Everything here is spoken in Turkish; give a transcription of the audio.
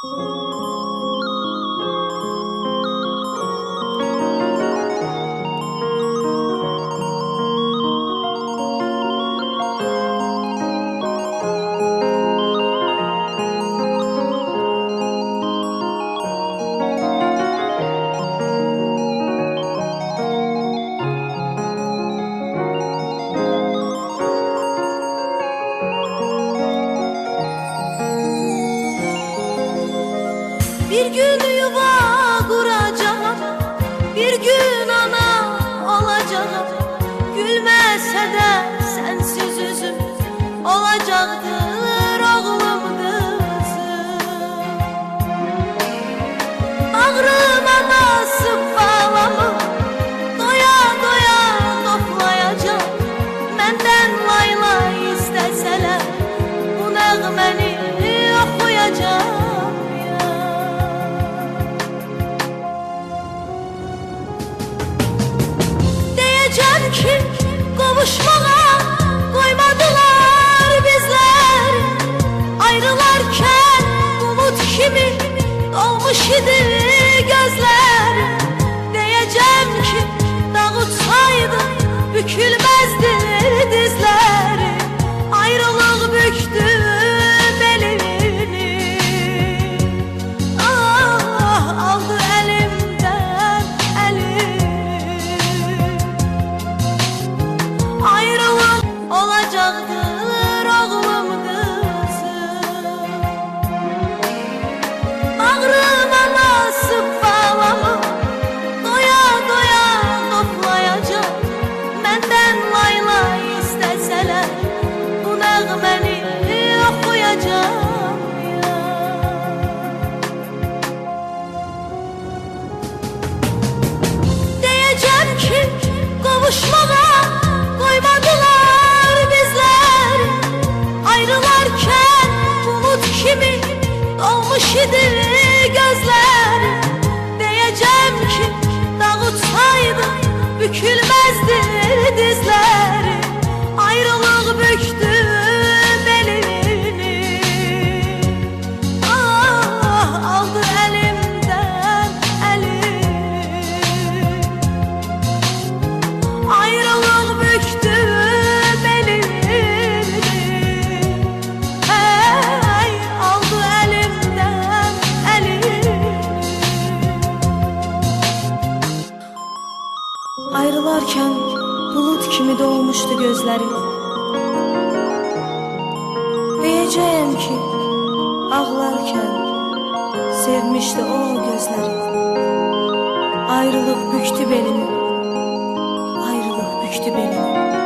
Bir gün yuva kuracağım, bir gün ana olacağım. Gülmese de sensiz üzüm olacaktır oğlum kızım. Bağrıma basıp bağlamı doya doya toplayacağım. Menden layla isteseler bu nəğməni oxuyacağım. Ki kavuşmağa koymadılar bizler. Ayrılarken bulut kimi dolmuş idi gözler. Diyeceğim ki dağıtsaydı bükülmezdi dizleri. Ayrılık büktü belini, ah aldı elimden elimi. Ayrılık olacaktır oğlum kızım. Bağrıma basıp bağlamı doya doya toplayacağım. Menden layla isteseler bu nəğməni oxuyacağım ya. Diyeceğim ki kavuşmağa koymadılar bizler. Ayrılarken bulut kimi dolmuş idi gözler. Diyeceğim ki dağıtsaydı bükülmezdi dizleri. Ayrılık büktü belini, ah aldı elimden elimi. Ayrılık büktü belini, hey aldı elimden elimi. Ayrılarken bulut kimi dolmuştu gözleri. Diyeceğim ki ağlarken sevmişti o gözleri. Ayrılık büktü belini.